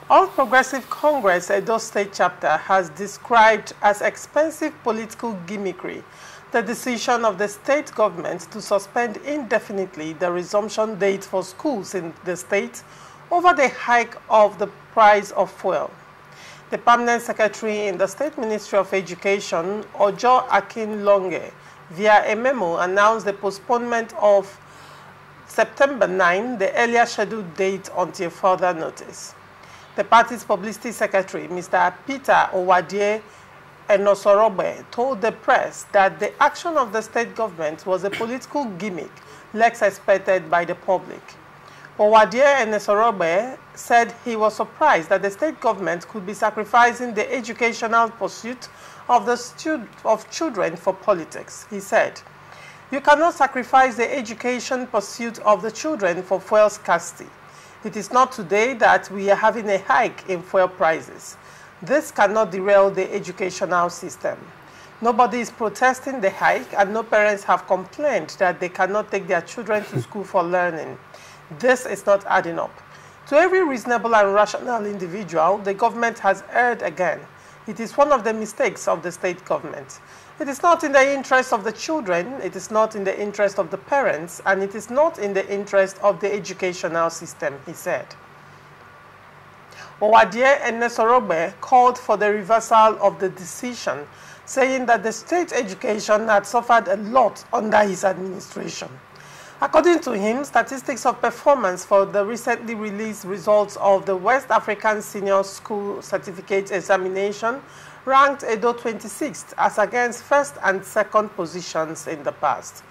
All Progressive Congress Edo State chapter has described as expensive political gimmickry the decision of the state government to suspend indefinitely the resumption date for schools in the state over the hike of the price of fuel. The permanent secretary in the State Ministry of Education, Ojo Akinlonge, via a memo announced the postponement of September 9, the earlier scheduled date, until further notice. The party's publicity secretary, Mr. Peter Owadie Enosorobe, told the press that the action of the state government was a political gimmick less expected by the public. Owadie Enosorobe said he was surprised that the state government could be sacrificing the educational pursuit of children for politics. He said, "You cannot sacrifice the education pursuit of the children for fuel scarcity. It is not today that we are having a hike in fuel prices. This cannot derail the educational system. Nobody is protesting the hike, and no parents have complained that they cannot take their children to school for learning. This is not adding up. To every reasonable and rational individual, the government has erred again. It is one of the mistakes of the state government. It is not in the interest of the children, it is not in the interest of the parents, and it is not in the interest of the educational system," he said. Owadie Enesorobe called for the reversal of the decision, saying that the state education had suffered a lot under his administration. According to him, statistics of performance for the recently released results of the West African Senior School Certificate Examination ranked Edo 26th as against first and second positions in the past.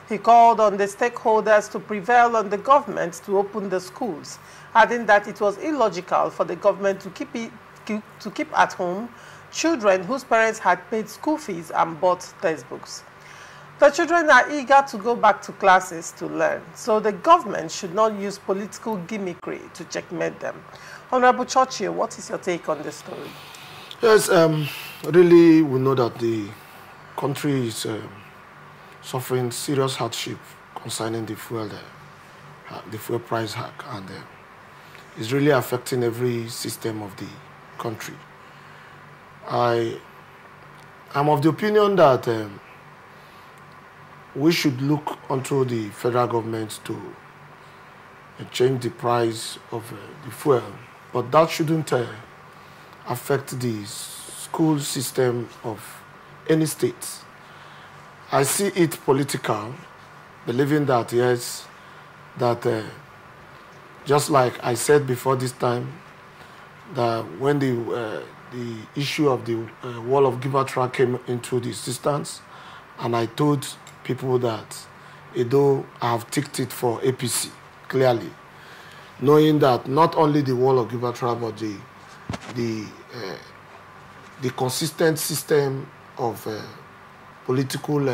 He called on the stakeholders to prevail on the government to open the schools, adding that it was illogical for the government to keep at home children whose parents had paid school fees and bought textbooks. The children are eager to go back to classes to learn, so the government should not use political gimmickry to checkmate them. Honorable Churchill, what is your take on this story? Yes, really, we know that the country is suffering serious hardship concerning the fuel price hike, and it's really affecting every system of the country. I'm of the opinion that we should look onto the federal government to change the price of the fuel, but that shouldn't affect the school system of any state. I see it political, believing that, yes, that just like I said before this time, that when the issue of the wall of Gibraltar came into the existence, and I told people that Edo have ticked it for APC, clearly, knowing that not only the wall of Gibraltar, but the consistent system of political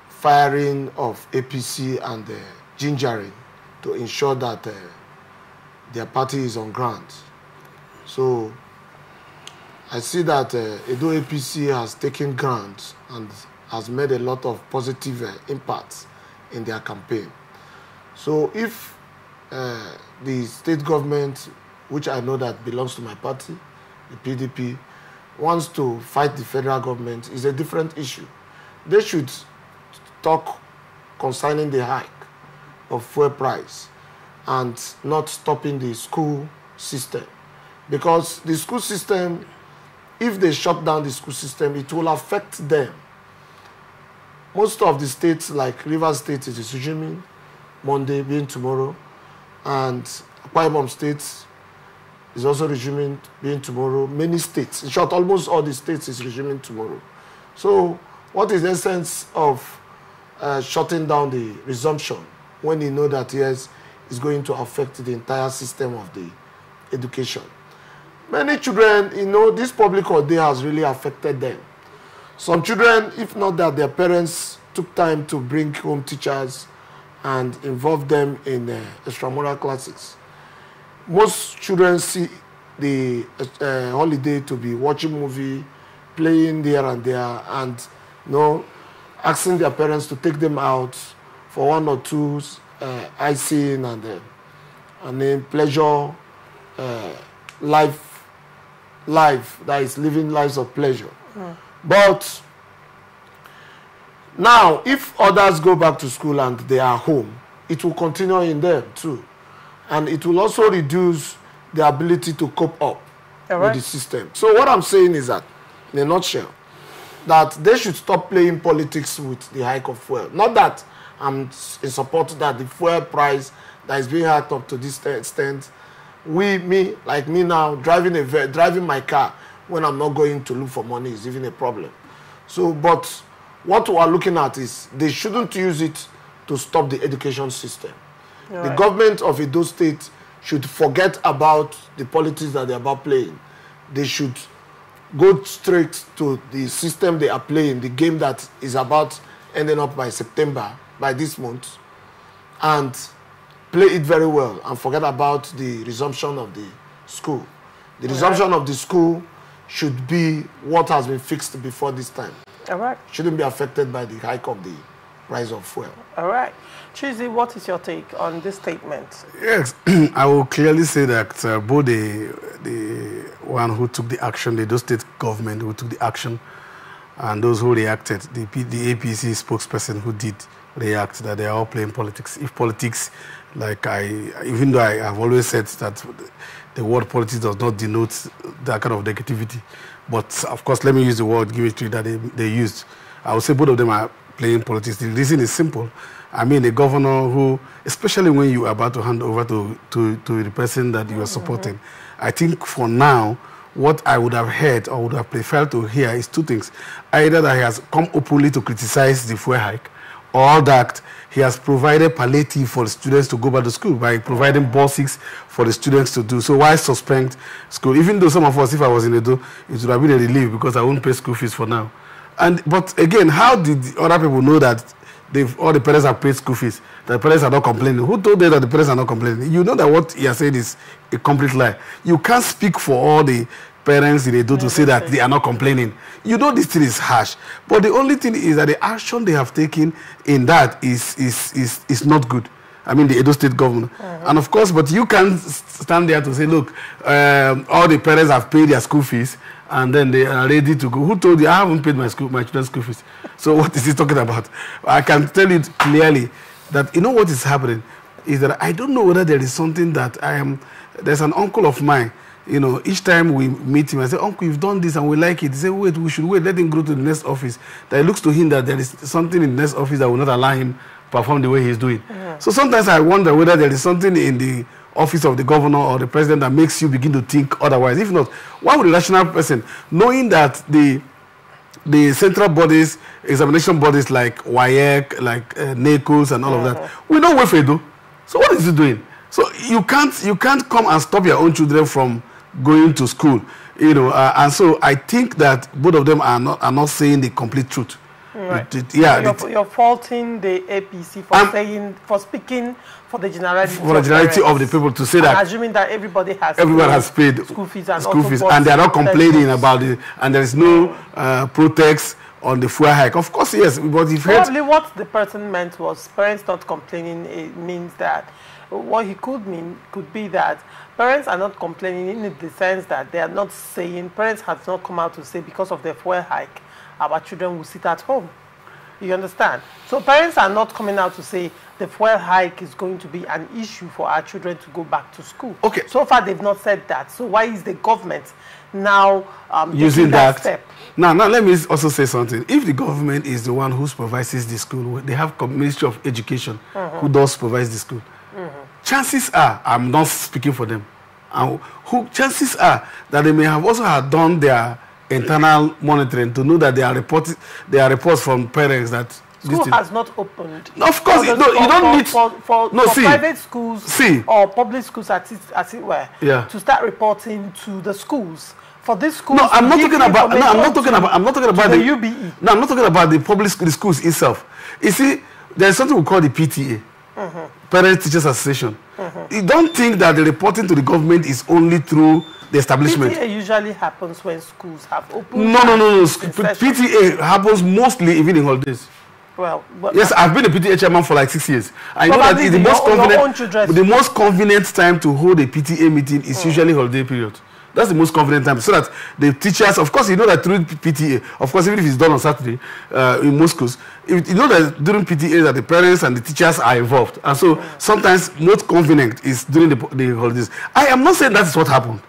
firing of APC and gingering to ensure that their party is on ground. So I see that Edo APC has taken ground and has made a lot of positive impacts in their campaign. So if the state government, which I know that belongs to my party, the PDP, wants to fight the federal government, is a different issue. They should talk concerning the hike of fuel price and not stopping the school system. Because the school system, if they shut down the school system, it will affect them. Most of the states, like Rivers State, is resuming Monday, being tomorrow, and Akwa Ibom State is also resuming, being tomorrow. Many states, in short, almost all the states is resuming tomorrow. So what is the essence of shutting down the resumption when you know that, yes, it's going to affect the entire system of the education? Many children, you know, this public holiday has really affected them. Some children, if not that their parents took time to bring home teachers and involve them in extramural classes, most children see the holiday to be watching movie, playing there and there, and you know, asking their parents to take them out for one or two icing and then pleasure life that is living lives of pleasure. But now, if others go back to school and they are home, it will continue in them too. And it will also reduce the ability to cope up with the system. So what I'm saying is that, in a nutshell, that they should stop playing politics with the hike of fuel. Not that I'm in support that the fuel price that is being hiked up to this extent, like me now, driving my car when I'm not going to look for money is even a problem. So, but what we are looking at is they shouldn't use it to stop the education system. The government of Edo State should forget about the politics that they're about playing. They should go straight to the system they are playing, the game that is about ending up by September, by this month, and play it very well and forget about the resumption of the school. The resumption of the school should be what has been fixed before this time. Shouldn't be affected by the hike of the price of fuel. Chizi, what is your take on this statement? Yes, I will clearly say that both the one who took the action, the Edo State government who took the action, and those who reacted, the APC spokesperson who did react, that they are all playing politics. If politics, like even though I have always said that the word politics does not denote that kind of negativity, but of course, let me use the word gimmickry that they used. I would say both of them are playing politics. The reason is simple. I mean, a governor who, especially when you are about to hand over to the person that you are supporting, I think for now, what I would have heard or would have preferred to hear is two things. Either that he has come openly to criticize the fuel hike, or that he has provided palliative for the students to go back to school by providing buses for the students to do. So why suspend school? Even though some of us, if I was in Edo, it would have been a relief because I won't pay school fees for now. But again, how did the other people know that all the parents have paid school fees, that the parents are not complaining? Who told them that the parents are not complaining? You know that what he has said is a complete lie. You can't speak for all the parents in Edo to say that they are not complaining. You know this thing is harsh. But the only thing is that the action they have taken in that is not good. I mean, the Edo State government. And of course, but you can't stand there to say, look, all the parents have paid their school fees and then they are ready to go. Who told you? I haven't paid my children's school fees. So what is he talking about? I can tell you clearly that, you know what is happening is that I don't know whether there is something that there's an uncle of mine, you know, each time we meet him, I say, uncle, you've done this and we like it. He say, wait, we should wait, let him go to the next office. That it looks to him that there is something in the next office that will not allow him perform the way he's doing. So sometimes I wonder whether there is something in the office of the governor or the president that makes you begin to think otherwise. If not, why would a national person, knowing that the central bodies, examination bodies like WAEC, like NACOs and all of that, we know where they do. So what is he doing? So you can't come and stop your own children from going to school, you know. And so I think that both of them are not saying the complete truth. You're faulting the APC for speaking for the generality of the people, to say that, assuming that everyone has paid school fees and they are not complaining about it, and there is no protest on the fuel hike. Of course, yes, but if probably what the person meant was parents not complaining. It means that what he could mean could be that parents are not complaining in the sense that they are not saying, parents have not come out to say because of the fuel hike our children will sit at home. You understand? So parents are not coming out to say the fuel hike is going to be an issue for our children to go back to school. Okay. So far they've not said that. So why is the government now using that step? Now let me also say something. If the government is the one who supervises the school, they have Ministry of Education who does supervise the school. Chances are, I'm not speaking for them, chances are that they may have also done their internal monitoring to know that there are reports from parents that school has not opened. No, of course, you don't need for private schools or public schools as it were to start reporting to the schools. For this school, no, I'm not talking about the UBE. No, I'm not talking about the public schools itself. You see, there's something we call the PTA, Parent Teachers Association. You don't think that the reporting to the government is only through the establishment. PTA usually happens when schools have opened. No. PTA happens mostly even in holidays. Well, yes, I've been a PTA chairman for like 6 years. I know that the most convenient time to hold a PTA meeting is usually holiday period. That's the most convenient time, so that the teachers, of course, you know that through PTA, of course, even if it's done on Saturday in most schools, you know that during PTA that the parents and the teachers are involved, and so sometimes most convenient is during the holidays. I am not saying that is what happened.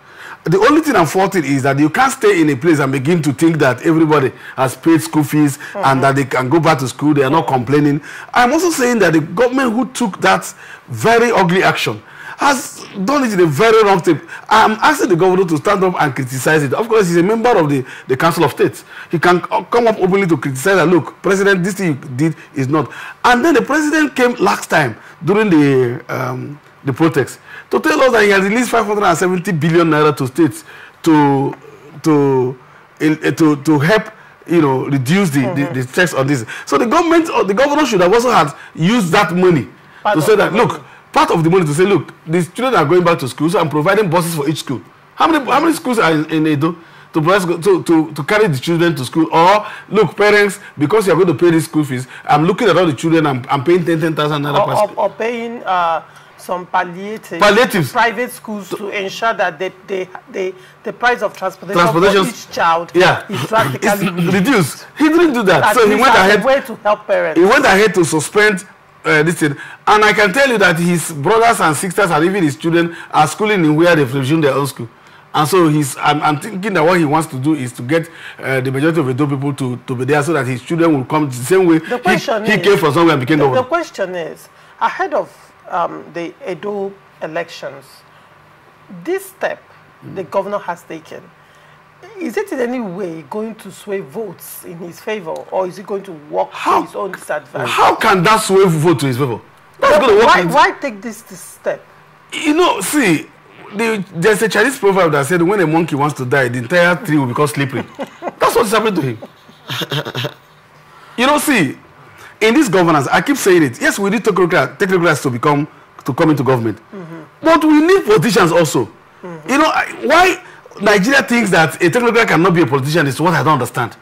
The only thing I'm faulting is that you can't stay in a place and begin to think that everybody has paid school fees and that they can go back to school, they are not complaining. I'm also saying that the government who took that very ugly action has done it in a very wrong step. I'm asking the governor to stand up and criticize it. Of course, he's a member of the Council of State. He can come up openly to criticize that, look, President, this thing you did is not. And then the president came last time during the protest to tell us that he has released 570 billion naira to states to help, you know, reduce the tax on this. So the government or the governor should have also had used that money to say that, look, part of the money to say, look, these children are going back to school, so I'm providing buses for each school. How many schools are in Edo to carry the children to school? Or, look, parents, because you're going to pay these school fees, I'm looking at all the children, I'm paying 10,000 naira per school. Or paying some palliatives private schools to ensure that the price of transportation for each child is drastically reduced. He didn't do that. So he went ahead. Way to help parents. He went ahead to suspend this thing. And I can tell you that his brothers and sisters and even his children are schooling in where they've resumed their own school. And so I'm thinking that what he wants to do is to get the majority of Edo people to be there so that his children will come the same way he came from somewhere and became governor. The question is, ahead of the Edo elections, this step the governor has taken, is it in any way going to sway votes in his favor, or is it going to work to his own disadvantage? How can that sway vote to his favor? That's going to work. Why take this step? You know, see, there's a Chinese proverb that said when a monkey wants to die, the entire tree will become slippery. That's what's happening to him. You know, see, in this governance, I keep saying it. Yes, we need technocrats to come into government, but we need politicians also. You know, why Nigeria thinks that a technocrat cannot be a politician is what I don't understand.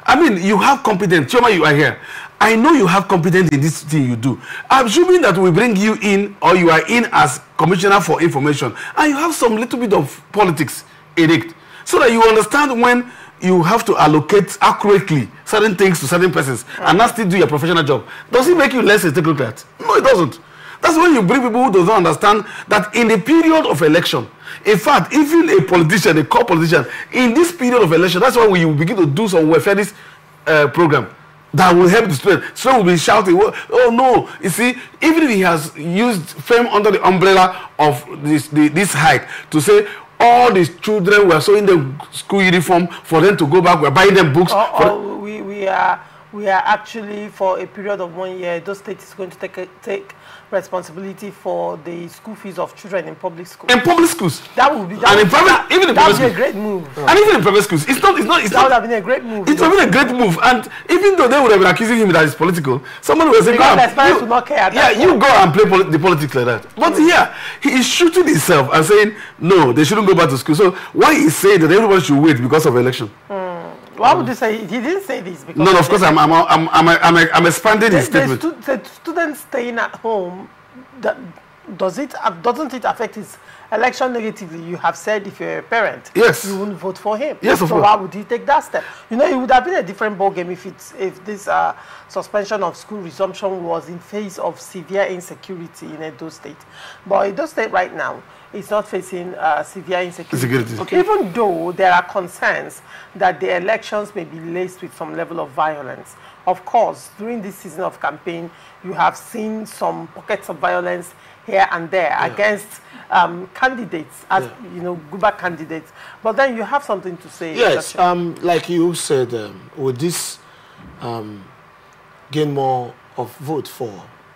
I mean, you have competence. Choma, you are here. I know you have competence in this thing you do. I'm assuming that we bring you in, or you are in as Commissioner for Information, and you have some little bit of politics in it, so that you understand when you have to allocate accurately certain things to certain persons and not still do your professional job. Does it make you less a technocrat? No, it doesn't. That's when you bring people who don't understand that in the period of election, in fact, even a politician, a core politician, in this period of election, that's when we begin to do some welfareist program that will help the student. So we'll be shouting, oh no, you see, even if he has used fame under the umbrella of this hike to say all these children were sewing the school uniform for them to go back, we're buying them books. We are actually, for a period of 1 year, Edo State is going to take responsibility for the school fees of children in public schools. In public schools. That would be that would be a great move. And even in private schools, that would have been a great move. It would have been a great move. And even though they would have been accusing him that it's political, somebody was saying, parents would not care. You go and play the politics like that. But here, he is shooting himself and saying, no, they shouldn't go back to school. So why is saying that everybody should wait because of election? Why would you say he didn't say this? Because no, of course I'm expanding his statement. The student staying at home, doesn't it affect his election negatively? You have said if you're a parent, yes, you wouldn't vote for him. Yes, of course. So why would he take that step? You know, it would have been a different ballgame if this suspension of school resumption was in face of severe insecurity in Edo State. But Edo State right now is not facing severe insecurity. Okay. Even though there are concerns that the elections may be laced with some level of violence. Of course, during this season of campaign, you have seen some pockets of violence here and there against candidates, as you know, Guba candidates. But then you have something to say. Yes, like you said, with this gain more of vote for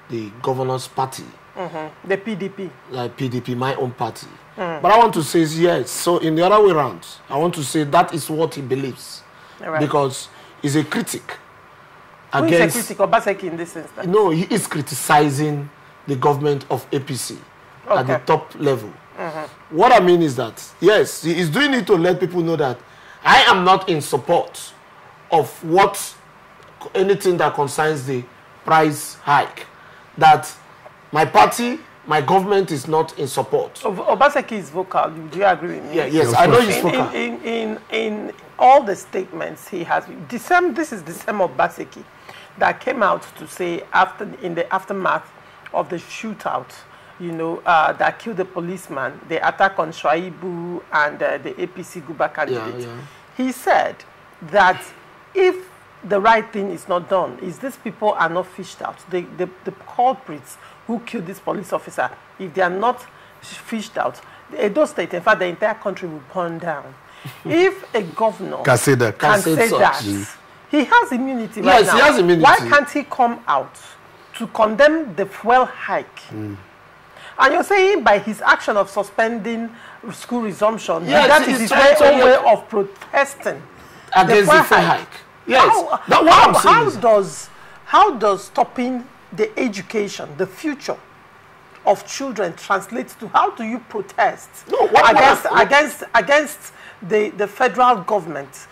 the governor's party. The PDP. Like PDP, my own party. But I want to say yes. So in the other way around, I want to say that is what he believes. Right. Because he's a critic. Who is a critic? Obaseki in this instance? No, he is criticizing the government of APC at the top level. What I mean is that, yes, he is doing it to let people know that I am not in support of anything that concerns the price hike, that my party, my government is not in support. Obaseki is vocal. Do you agree with me? Yeah, yes, I know he's vocal. In all the statements he has, this is the same Obaseki that came out to say in the aftermath of the shootout, you know, that killed the policeman, the attack on Shuaibu and the APC Guba candidate. He said that if the right thing is not done, is these people are not fished out, the culprits who killed this police officer, if they are not fished out, the Edo State, in fact, the entire country will burn down. If a governor can say that, he has immunity right now. Yes, he has immunity. Why can't he come out to condemn the fuel hike? And you're saying by his action of suspending school resumption, that is his own way of protesting against the fuel hike. Yes, how does stopping the education, the future of children translate to, how do you protest against the federal government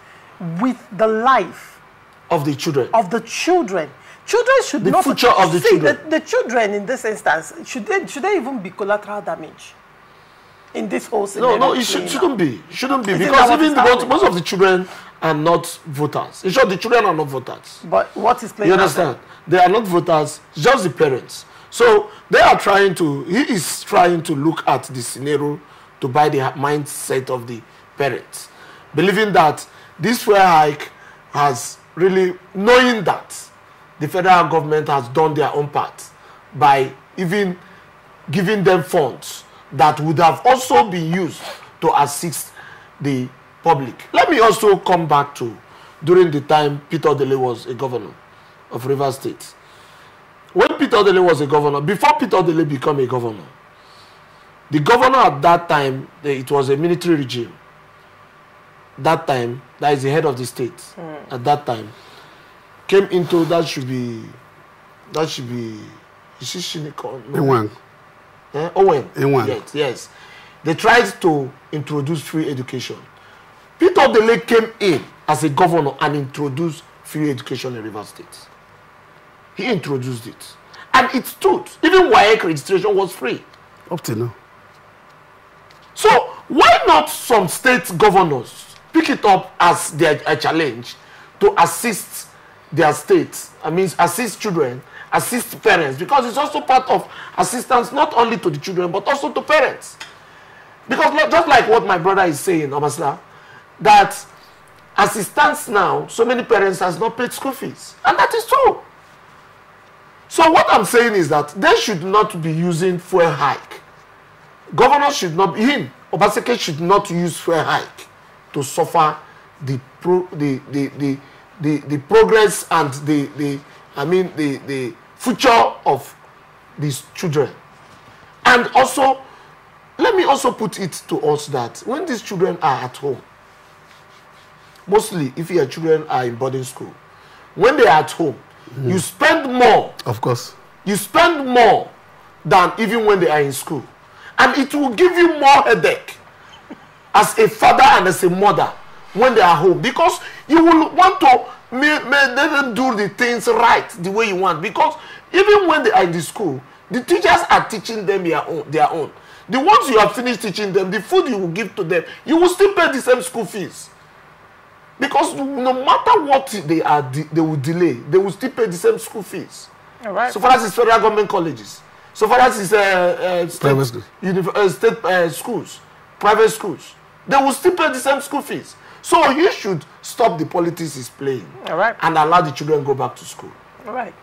with the life of the children? Children should not... The future of the children. The children in this instance, should they even be collateral damage in this whole scenario? No, it shouldn't be. It shouldn't be, because even most of the children are not voters. In short, the children are not voters. But what is playing? You understand? They are not voters, just the parents. So he is trying to look at the scenario to buy the mindset of the parents, believing that this fuel hike has really, knowing that the federal government has done their own part by even giving them funds that would have also been used to assist the public. Let me also come back to during the time Peter Dele was a governor of Rivers State. When Peter Dele was a governor, before Peter Dele became a governor, the governor at that time, it was a military regime. That time, that is the head of the state at that time, came into, that should be, is she Shiniko? Owen. Owen. Yes. They tried to introduce free education. Peter Dele came in as a governor and introduced free education in Rivers State. He introduced it. And it stood. Even WAEC registration was free. Up to now. So why not some state governors pick it up as their challenge to assist their states? I mean, assist children, assist parents, because it's also part of assistance not only to the children but also to parents. Because just like what my brother is saying, Obasla, that assistance now, so many parents has not paid school fees. And that is true. So what I'm saying is that they should not be using fuel hike. Governors should not be him. Obaseki should not use fuel hike to suffer the progress and the future of these children. And also, let me also put it to us that when these children are at home, mostly if your children are in boarding school, when they are at home, you spend more. Of course. You spend more than even when they are in school. And it will give you more headache as a father and as a mother when they are home. Because you will want to make them do the things right the way you want. Because even when they are in the school, the teachers are teaching them their own. The ones you have finished teaching them, the food you will give to them, you will still pay the same school fees. Because no matter what they will delay, they will still pay the same school fees. All right. So far as it's federal government colleges, so far as it's state schools, private schools, they will still pay the same school fees. So you should stop the politics is playing. All right. And allow the children go back to school. All right.